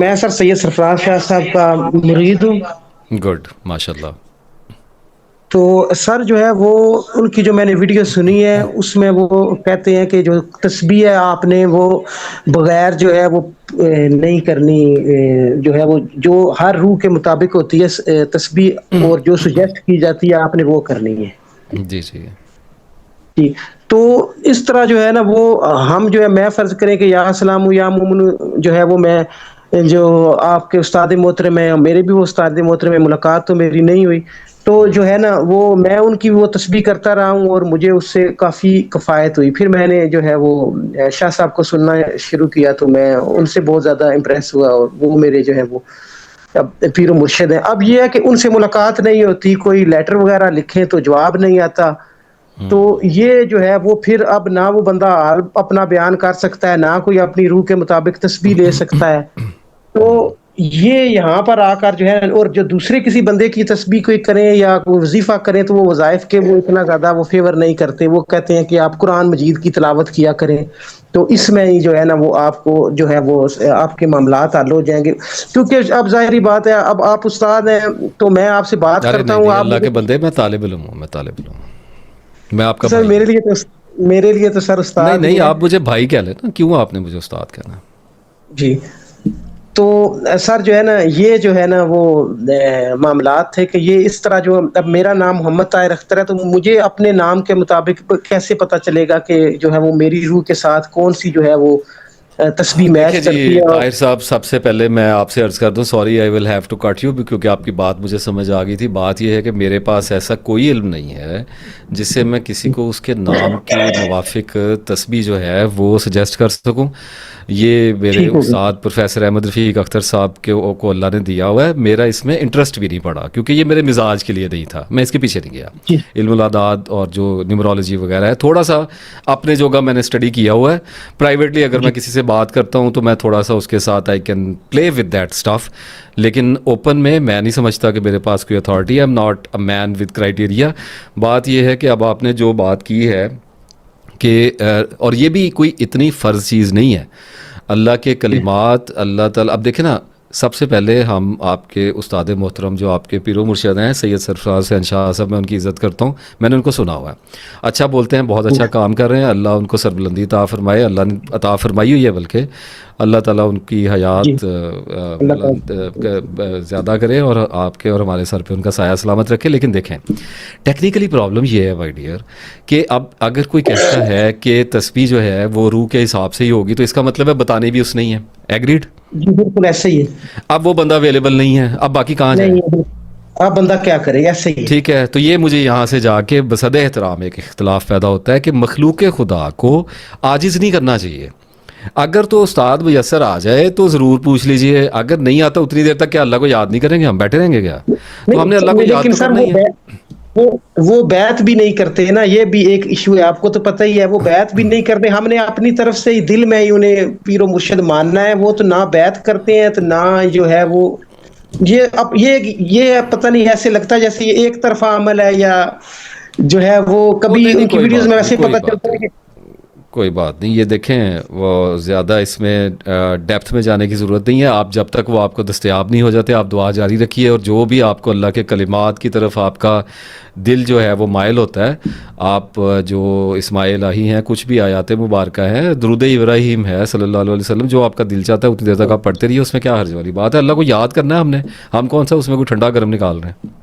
میں سر سید سرفراز شاہ صاحب کا مرید ہوں. گڈ ماشاء اللہ. تو سر جو ہے وہ ان کی جو میں نے ویڈیو سنی ہے اس میں وہ کہتے ہیں کہ جو تسبیح ہے آپ نے وہ بغیر جو ہے وہ نہیں کرنی، جو ہے وہ جو ہر روح کے مطابق ہوتی ہے تسبیح، اور جو سجیسٹ کی جاتی ہے آپ نے وہ کرنی ہے. جی جی. جی. تو اس طرح جو ہے نا وہ ہم جو ہے میں فرض کریں کہ یا سلام یا مومن جو ہے وہ میں جو آپ کے استاد محترم ہیں، میرے بھی وہ استاد محترم ہیں، ملاقات تو میری نہیں ہوئی، تو جو ہے نا وہ میں ان کی وہ تسبیح کرتا رہا ہوں اور مجھے اس سے کافی کفایت ہوئی. پھر میں نے جو ہے وہ شاہ صاحب کو سننا شروع کیا تو میں ان سے بہت زیادہ امپریس ہوا، اور وہ میرے جو ہے وہ اب پیر و مرشد ہیں. اب یہ ہے کہ ان سے ملاقات نہیں ہوتی، کوئی لیٹر وغیرہ لکھیں تو جواب نہیں آتا، تو یہ جو ہے وہ پھر اب نہ وہ بندہ اپنا بیان کر سکتا ہے، نہ کوئی اپنی روح کے مطابق تسبیح لے سکتا ہے. تو یہ یہاں پر آ کر جو ہے، اور جو دوسرے کسی بندے کی تسبیح کوئی کریں یا کوئی وظیفہ کریں تو وہ وظائف کے وہ اتنا زیادہ وہ فیور نہیں کرتے. وہ کہتے ہیں کہ آپ قرآن مجید کی تلاوت کیا کریں، تو اس میں ہی جو ہے نا وہ آپ کو جو ہے وہ آپ کے معاملات حل ہو جائیں گے. کیونکہ اب ظاہری بات ہے، اب آپ استاد ہیں تو میں آپ سے بات ارے کرتا نہیں ہوں، نہیں، آپ اللہ مجھے کے بندے، میں طالب علم ہوں، میں طالب علم ہوں، میں آپ کا سر بھائی ہوں. میرے لیے تو سر نہیں استاد ہی نہیں، ہیں. آپ مجھے بھائی کہہ لیں نا، کیوں آپ نے مجھے استاد کہنا؟ جی. تو سر جو ہے نا یہ جو ہے نا وہ معاملات تھے کہ یہ اس طرح جو اب میرا نام محمد طاہر اختر ہے، تو مجھے اپنے نام کے مطابق کیسے پتا چلے گا کہ جو ہے وہ میری روح کے ساتھ کون سی جو ہے وہ تسبیح دیکھیں میچ جی کرتی ہے. طاہر صاحب، سب سے پہلے میں آپ سے عرض کر دوں، sorry I will have to cut you, کیونکہ آپ کی بات مجھے سمجھ آ گئی تھی. بات یہ ہے کہ میرے پاس ایسا کوئی علم نہیں ہے جس سے میں کسی کو اس کے نام کی موافق تسبیح جو ہے وہ سجیسٹ کر سکوں. یہ میرے ٹھیک ہوگی. استاد پروفیسر احمد رفیق اختر صاحب کو اللہ نے دیا ہوا ہے. میرا اس میں انٹرسٹ بھی نہیں پڑا کیونکہ یہ میرے مزاج کے لیے نہیں تھا، میں اس کے پیچھے نہیں گیا. جی علم الاعداد اور جو نیمرولوجی وغیرہ ہے، تھوڑا سا اپنے جوگا میں نے اسٹڈی کیا ہوا ہے. پرائیویٹلی اگر جی میں کسی سے بات کرتا ہوں تو میں تھوڑا سا اس کے ساتھ I can play with that stuff, لیکن اوپن میں نہیں سمجھتا کہ میرے پاس کوئی اتھارٹی ہے. I'm not a man with criteria. بات یہ ہے کہ اب آپ نے جو بات کی ہے کہ اور یہ بھی کوئی اتنی فرض چیز نہیں ہے. اللہ کے کلمات اللہ تعالیٰ، اب دیکھیں نا، سب سے پہلے ہم آپ کے استاد محترم جو آپ کے پیر و مرشد ہیں سید سرفراز حسین شاہ صاحب، میں ان کی عزت کرتا ہوں، میں نے ان کو سنا ہوا ہے، اچھا بولتے ہیں، بہت اچھا کام کر رہے ہیں. اللہ ان کو سربلندی عطا فرمائے، اللہ نے عطا فرمائی ہوئی ہے، بلکہ اللہ تعالیٰ ان کی جی. حیات اللہ بلند تعالیٰ. زیادہ کرے اور آپ کے اور ہمارے سر پہ ان کا سایہ سلامت رکھے. لیکن دیکھیں ٹیکنیکلی پرابلم یہ ہے مائی ڈیئر کہ اب اگر کوئی کہتا ہے کہ تسبیح جو ہے وہ روح کے حساب سے ہی ہوگی تو اس کا مطلب ہے بتانے بھی اس نے ہی ہے. ایگریڈ؟ جی بالکل ایسے ہی ہے. اب وہ بندہ اویلیبل نہیں ہے، اب باقی کہاں جائے؟ نہیں، آپ بندہ کیا کرے، ایسے ہی ہے. ٹھیک ہے، تو یہ مجھے یہاں سے جا کے بصد احترام ایک اختلاف پیدا ہوتا ہے کہ مخلوق خدا کو عاجز نہیں کرنا چاہیے. اگر تو استاد میسر آ جائے تو ضرور پوچھ لیجئے، اگر نہیں آتا اتنی دیر تک کیا اللہ کو یاد نہیں کریں گے؟ ہم بیٹھے رہیں گے کیا؟ تو ہم نے اللہ کو نہیں یاد لیکن تو سر کرنا ہی ہے. وہ بیعت بھی نہیں کرتے نا، یہ بھی ایک ایشو ہے، آپ کو تو پتہ ہی ہے. وہ بیعت بھی نہیں کرتے. ہم نے اپنی طرف سے ہی دل میں ہی انہیں پیر و مرشد ماننا ہے. وہ تو نہ بیعت کرتے ہیں تو نہ جو ہے وہ یہ پتہ نہیں، ایسے لگتا ہے جیسے یہ ایک طرفہ عمل ہے، یا جو ہے وہ وہ کبھی نہیں نہیں، ان کی کوئی ویڈیوز بات میں نہیں، ویسے کوئی پتہ بات چلتا نہیں، ہے کہ کوئی بات نہیں. یہ دیکھیں وہ زیادہ اس میں ڈیپتھ میں جانے کی ضرورت نہیں ہے. آپ جب تک وہ آپ کو دستیاب نہیں ہو جاتے آپ دعا جاری رکھیے، اور جو بھی آپ کو اللہ کے کلمات کی طرف آپ کا دل جو ہے وہ مائل ہوتا ہے، آپ جو اسماعیل الہی ہیں، کچھ بھی آیات مبارکہ ہیں، درود ابراہیم ہے صلی اللہ علیہ وسلم، جو آپ کا دل چاہتا ہے اتنی دیر تک آپ پڑھتے رہیے. اس میں کیا حرج والی بات ہے؟ اللہ کو یاد کرنا ہے ہم نے، ہم کون سا اس میں کوئی ٹھنڈا گرم نکال رہے ہیں.